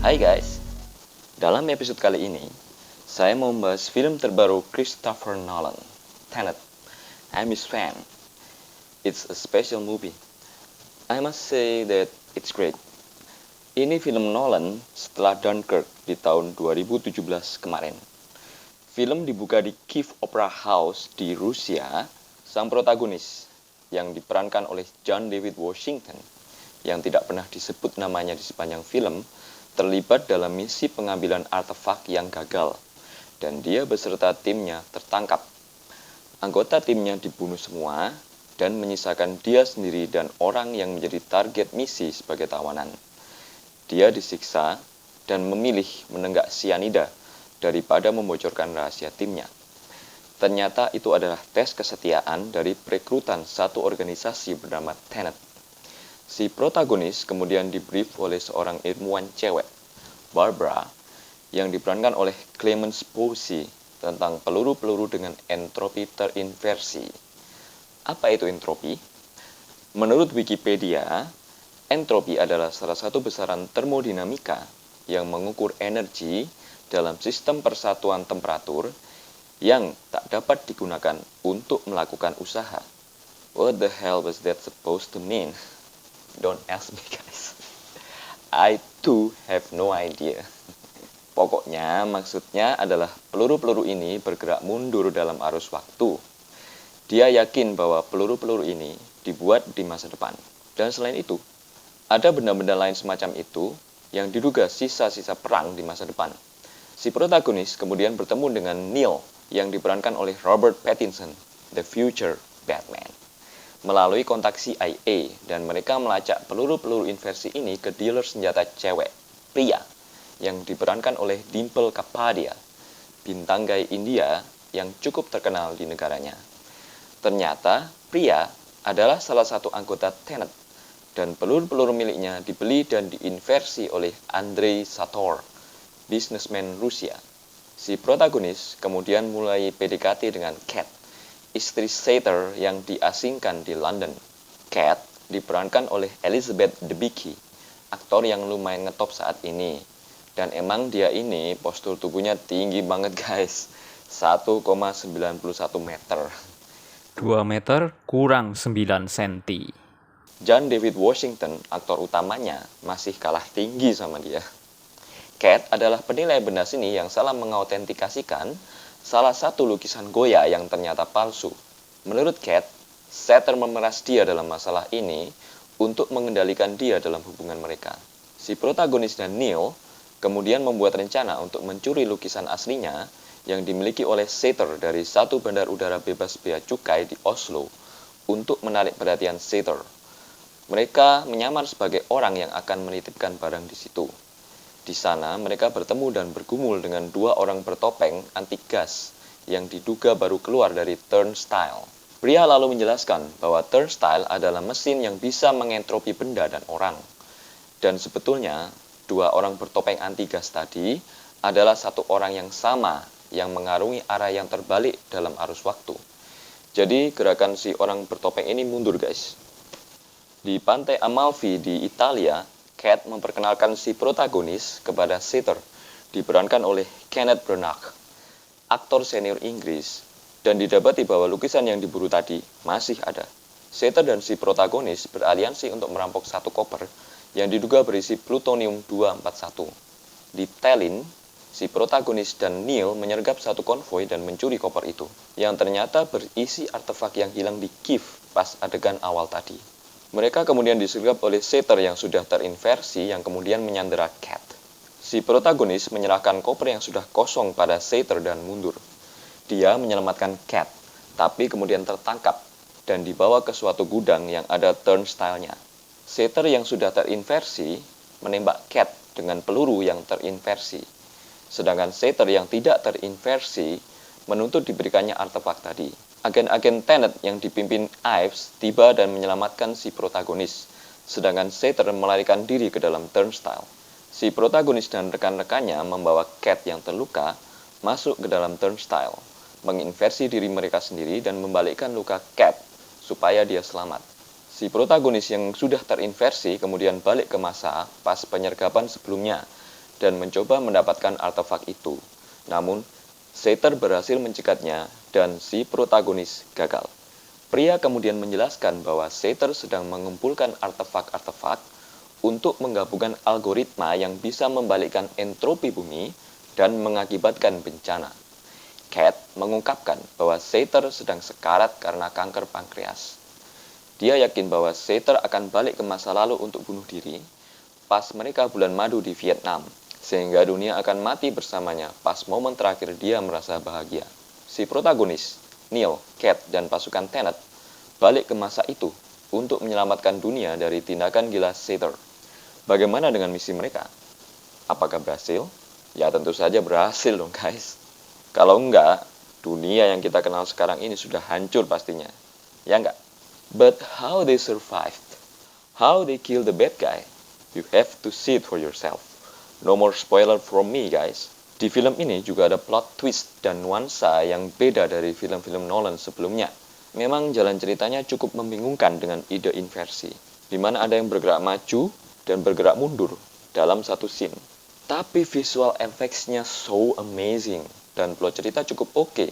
Hai guys, dalam episode kali ini saya mau membahas film terbaru Christopher Nolan, Tenet. I'm his fan. It's a special movie. I must say that it's great. Ini film Nolan setelah Dunkirk di tahun 2017 kemarin. Film dibuka di Kiev Opera House di Rusia. Sang protagonis yang diperankan oleh John David Washington yang tidak pernah disebut namanya di sepanjang film terlibat dalam misi pengambilan artefak yang gagal dan dia beserta timnya tertangkap. Anggota timnya dibunuh semua dan menyisakan dia sendiri dan orang yang menjadi target misi sebagai tawanan. Dia disiksa dan memilih menenggak sianida daripada membocorkan rahasia timnya. Ternyata itu adalah tes kesetiaan dari perekrutan satu organisasi bernama Tenet. Si protagonis kemudian dibrief oleh seorang ilmuwan cewek, Barbara, yang diperankan oleh Clemence Posey tentang peluru-peluru dengan entropi terinversi. Apa itu entropi? Menurut Wikipedia, entropi adalah salah satu besaran termodinamika yang mengukur energi dalam sistem persatuan temperatur yang tak dapat digunakan untuk melakukan usaha. What the hell was that supposed to mean? Don't ask me guys. I too have no idea. Pokoknya maksudnya adalah peluru-peluru ini bergerak mundur dalam arus waktu. Dia yakin bahwa peluru-peluru ini dibuat di masa depan. Dan selain itu, ada benda-benda lain semacam itu yang diduga sisa-sisa perang di masa depan. Si protagonis kemudian bertemu dengan Neil yang diperankan oleh Robert Pattinson, The Future Batman, melalui kontak CIA dan mereka melacak peluru-peluru inversi ini ke dealer senjata cewek, Priya, yang diperankan oleh Dimple Kapadia, bintang gay India yang cukup terkenal di negaranya. Ternyata Priya adalah salah satu anggota Tenet dan peluru-peluru miliknya dibeli dan diinversi oleh Andrei Sator, bisnismen Rusia. Si protagonis kemudian mulai PDKT dengan Kat, istri Sator yang diasingkan di London. Kat diperankan oleh Elizabeth Debicki, aktor yang lumayan ngetop saat ini. Dan emang dia ini postur tubuhnya tinggi banget guys, 1,91 meter. 2 meter kurang 9 cm. John David Washington, aktor utamanya, masih kalah tinggi sama dia. Kat adalah penilai benda seni yang salah mengautentikasikan salah satu lukisan Goya yang ternyata palsu. Menurut Kat, Sator memeras dia dalam masalah ini untuk mengendalikan dia dalam hubungan mereka. Si protagonis dan Neil kemudian membuat rencana untuk mencuri lukisan aslinya yang dimiliki oleh Sator dari satu bandar udara bebas bea cukai di Oslo untuk menarik perhatian Sator. Mereka menyamar sebagai orang yang akan menitipkan barang di situ. Di sana mereka bertemu dan bergumul dengan dua orang bertopeng anti gas yang diduga baru keluar dari turnstile. Pria lalu menjelaskan bahwa turnstile adalah mesin yang bisa mengentropi benda dan orang. Dan sebetulnya dua orang bertopeng anti gas tadi adalah satu orang yang sama yang mengarungi arah yang terbalik dalam arus waktu. Jadi gerakan si orang bertopeng ini mundur guys. Di pantai Amalfi di Italia, Kat memperkenalkan si protagonis kepada Sator, diperankan oleh Kenneth Branagh, aktor senior Inggris, dan didapati bahwa lukisan yang diburu tadi masih ada. Sator dan si protagonis beraliansi untuk merampok satu koper yang diduga berisi plutonium-241. Di Tallinn, si protagonis dan Neil menyergap satu konvoi dan mencuri koper itu, yang ternyata berisi artefak yang hilang di Kiev pas adegan awal tadi. Mereka kemudian disergap oleh Sator yang sudah terinversi yang kemudian menyandera Kat. Si protagonis menyerahkan koper yang sudah kosong pada Sator dan mundur. Dia menyelamatkan Kat, tapi kemudian tertangkap dan dibawa ke suatu gudang yang ada turnstile-nya. Sator yang sudah terinversi menembak Kat dengan peluru yang terinversi. Sedangkan Sator yang tidak terinversi menuntut diberikannya artefak tadi. Agen-agen Tenet yang dipimpin Ives tiba dan menyelamatkan si protagonis, sedangkan Sator melarikan diri ke dalam turnstile. Si protagonis dan rekan-rekannya membawa Kat yang terluka masuk ke dalam turnstile, menginversi diri mereka sendiri dan membalikkan luka Kat supaya dia selamat. Si protagonis yang sudah terinversi kemudian balik ke masa pas penyergapan sebelumnya dan mencoba mendapatkan artefak itu. Namun, Seitor berhasil mencekatnya dan si protagonis gagal. Pria kemudian menjelaskan bahwa Seitor sedang mengumpulkan artefak-artefak untuk menggabungkan algoritma yang bisa membalikkan entropi bumi dan mengakibatkan bencana. Cat mengungkapkan bahwa Seitor sedang sekarat karena kanker pankreas. Dia yakin bahwa Seitor akan balik ke masa lalu untuk bunuh diri pas mereka bulan madu di Vietnam, sehingga dunia akan mati bersamanya pas momen terakhir dia merasa bahagia. Si protagonis, Neil, Cat, dan pasukan Tenet balik ke masa itu untuk menyelamatkan dunia dari tindakan gila Seitor. Bagaimana dengan misi mereka? Apakah berhasil? Ya tentu saja berhasil dong guys. Kalau enggak, dunia yang kita kenal sekarang ini sudah hancur pastinya. Ya enggak? But how they survived? How they kill the bad guy? You have to see it for yourself. No more spoiler from me guys. Di film ini juga ada plot twist dan nuansa yang beda dari film-film Nolan sebelumnya. Memang jalan ceritanya cukup membingungkan dengan ide inversi, di mana ada yang bergerak maju dan bergerak mundur dalam satu scene. Tapi visual effects-nya so amazing dan plot cerita cukup oke.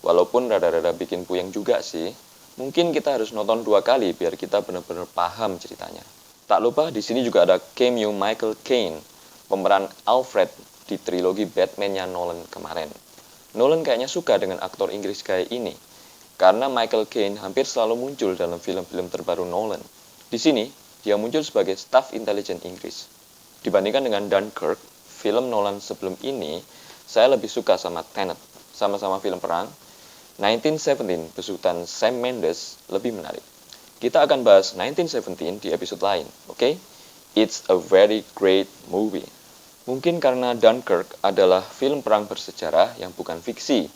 Walaupun rada-rada bikin puyeng juga sih. Mungkin kita harus nonton 2 kali biar kita benar-benar paham ceritanya. Tak lupa di sini juga ada cameo Michael Caine, pemeran Alfred di trilogi Batman-nya Nolan kemarin. Nolan kayaknya suka dengan aktor Inggris kayak ini, karena Michael Caine hampir selalu muncul dalam film-film terbaru Nolan. Di sini, dia muncul sebagai staf intelijen Inggris. Dibandingkan dengan Dunkirk, film Nolan sebelum ini, saya lebih suka sama Tenet. Sama-sama film perang, 1917 besutan Sam Mendes lebih menarik. Kita akan bahas 1917 di episode lain, oke? It's a very great movie. Mungkin karena Dunkirk adalah film perang bersejarah yang bukan fiksi.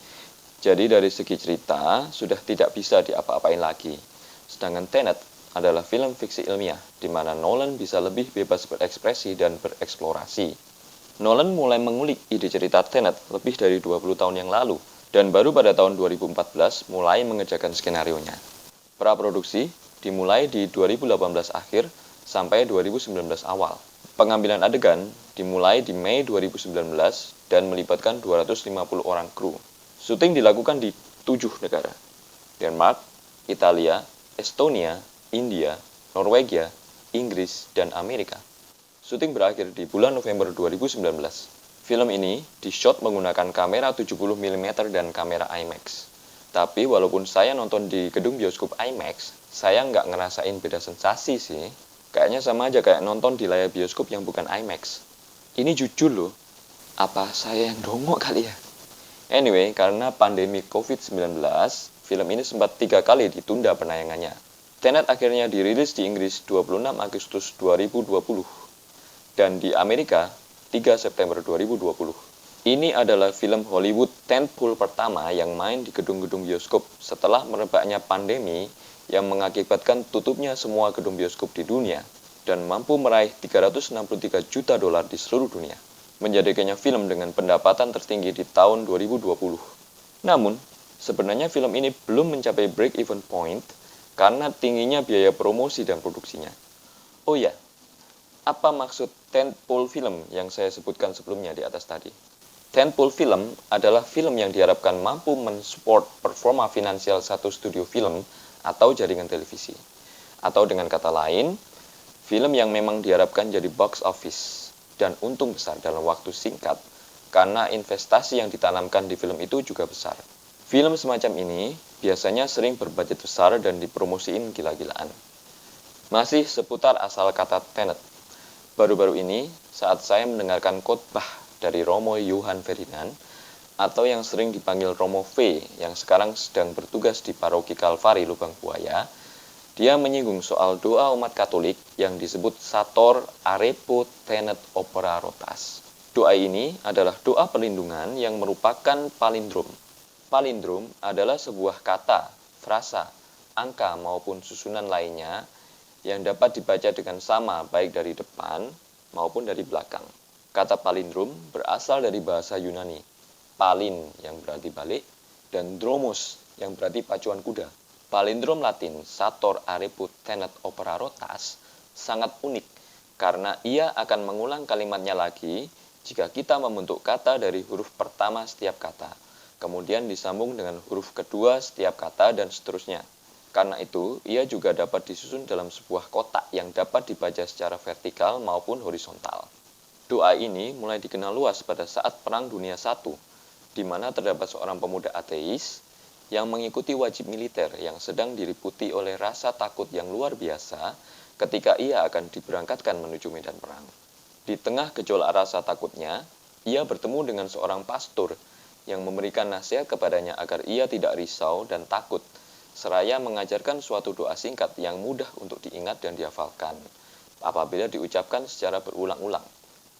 Jadi dari segi cerita, sudah tidak bisa diapa-apain lagi. Sedangkan Tenet adalah film fiksi ilmiah, di mana Nolan bisa lebih bebas berekspresi dan bereksplorasi. Nolan mulai mengulik ide cerita Tenet lebih dari 20 tahun yang lalu, dan baru pada tahun 2014 mulai mengerjakan skenarionya. Praproduksi dimulai di 2018 akhir sampai 2019 awal. Pengambilan adegan dimulai di Mei 2019 dan melibatkan 250 orang kru. Syuting dilakukan di 7 negara: Denmark, Italia, Estonia, India, Norwegia, Inggris, dan Amerika. Syuting berakhir di bulan November 2019. Film ini di-shot menggunakan kamera 70mm dan kamera IMAX. Tapi walaupun saya nonton di gedung bioskop IMAX, saya nggak ngerasain beda sensasi sih. Kayaknya sama aja kayak nonton di layar bioskop yang bukan IMAX. Ini jujur loh, apa saya yang dongok kali ya? Anyway, karena pandemi COVID-19, film ini sempat 3 kali ditunda penayangannya. Tenet akhirnya dirilis di Inggris 26 Agustus 2020 dan di Amerika 3 September 2020. Ini adalah film Hollywood tentpole pertama yang main di gedung-gedung bioskop setelah merebaknya pandemi yang mengakibatkan tutupnya semua gedung bioskop di dunia dan mampu meraih 363 juta dolar di seluruh dunia, menjadikannya film dengan pendapatan tertinggi di tahun 2020. Namun, sebenarnya film ini belum mencapai break-even point karena tingginya biaya promosi dan produksinya. Oh ya, apa maksud tentpole film yang saya sebutkan sebelumnya di atas tadi? Tentpole film adalah film yang diharapkan mampu mensupport performa finansial satu studio film atau jaringan televisi. Atau dengan kata lain, film yang memang diharapkan jadi box office dan untung besar dalam waktu singkat karena investasi yang ditanamkan di film itu juga besar. Film semacam ini biasanya sering berbudget besar dan dipromosiin gila-gilaan. Masih seputar asal kata Tenet. Baru-baru ini, saat saya mendengarkan khotbah dari Romo Johan Ferdinand, atau yang sering dipanggil Romo V, yang sekarang sedang bertugas di Paroki Kalvari Lubang Buaya, dia menyinggung soal doa umat Katolik yang disebut Sator Arepo Tenet Opera Rotas. Doa ini adalah doa perlindungan yang merupakan palindrom. Palindrom adalah sebuah kata, frasa, angka maupun susunan lainnya yang dapat dibaca dengan sama baik dari depan maupun dari belakang. Kata palindrom berasal dari bahasa Yunani, palin yang berarti balik, dan dromos yang berarti pacuan kuda. Palindrom Latin Sator Arepo Tenet Opera Rotas sangat unik karena ia akan mengulang kalimatnya lagi Jika kita membentuk kata dari huruf pertama setiap kata, kemudian disambung dengan huruf kedua setiap kata dan seterusnya. Karena itu, ia juga dapat disusun dalam sebuah kotak yang dapat dibaca secara vertikal maupun horizontal. Doa ini mulai dikenal luas pada saat Perang Dunia I, di mana terdapat seorang pemuda ateis yang mengikuti wajib militer yang sedang diliputi oleh rasa takut yang luar biasa ketika ia akan diberangkatkan menuju medan perang. Di tengah gejolak rasa takutnya, ia bertemu dengan seorang pastor yang memberikan nasihat kepadanya agar ia tidak risau dan takut, seraya mengajarkan suatu doa singkat yang mudah untuk diingat dan dihafalkan apabila diucapkan secara berulang-ulang.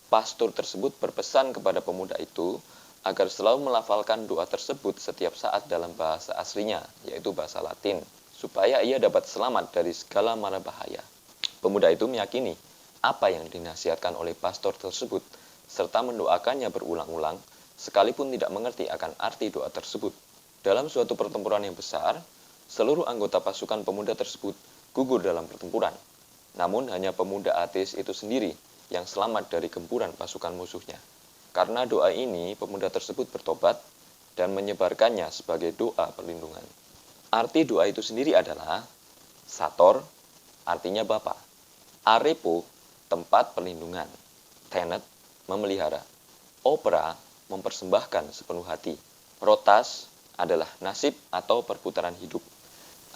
Pastor tersebut berpesan kepada pemuda itu agar selalu melafalkan doa tersebut setiap saat dalam bahasa aslinya, yaitu bahasa Latin, supaya ia dapat selamat dari segala mara bahaya. Pemuda itu meyakini apa yang dinasihatkan oleh pastor tersebut, serta mendoakannya berulang-ulang, sekalipun tidak mengerti akan arti doa tersebut. Dalam suatu pertempuran yang besar, seluruh anggota pasukan pemuda tersebut gugur dalam pertempuran. Namun hanya pemuda ateis itu sendiri yang selamat dari gempuran pasukan musuhnya. Karena doa ini, pemuda tersebut bertobat dan menyebarkannya sebagai doa perlindungan. Arti doa itu sendiri adalah Sator, artinya Bapa. Arepo, tempat perlindungan. Tenet, memelihara. Opera, mempersembahkan sepenuh hati. Rotas adalah nasib atau perputaran hidup.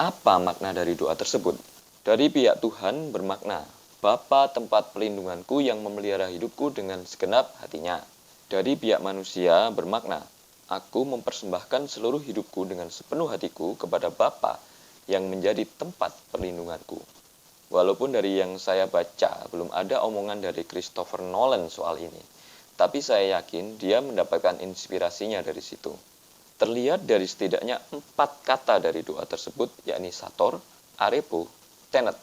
Apa makna dari doa tersebut? Dari pihak Tuhan bermakna, Bapa tempat perlindunganku yang memelihara hidupku dengan segenap hatinya. Dari pihak manusia bermakna, aku mempersembahkan seluruh hidupku dengan sepenuh hatiku kepada Bapa yang menjadi tempat perlindunganku. Walaupun dari yang saya baca, belum ada omongan dari Christopher Nolan soal ini. Tapi saya yakin dia mendapatkan inspirasinya dari situ. Terlihat dari setidaknya 4 kata dari doa tersebut, yakni Sator, Arepo, Tenet,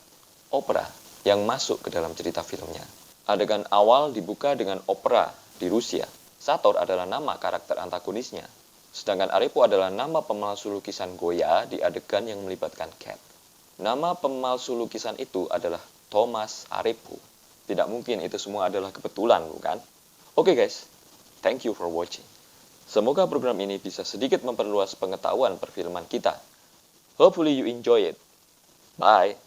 Opera, yang masuk ke dalam cerita filmnya. Adegan awal dibuka dengan opera di Rusia. Sator adalah nama karakter antagonisnya. Sedangkan Arepo adalah nama pemalsu lukisan Goya di adegan yang melibatkan Cat. Nama pemalsu lukisan itu adalah Thomas Arepo. Tidak mungkin itu semua adalah kebetulan, bukan? Oke guys, thank you for watching. Semoga program ini bisa sedikit memperluas pengetahuan perfilman kita. Hopefully you enjoy it. Bye.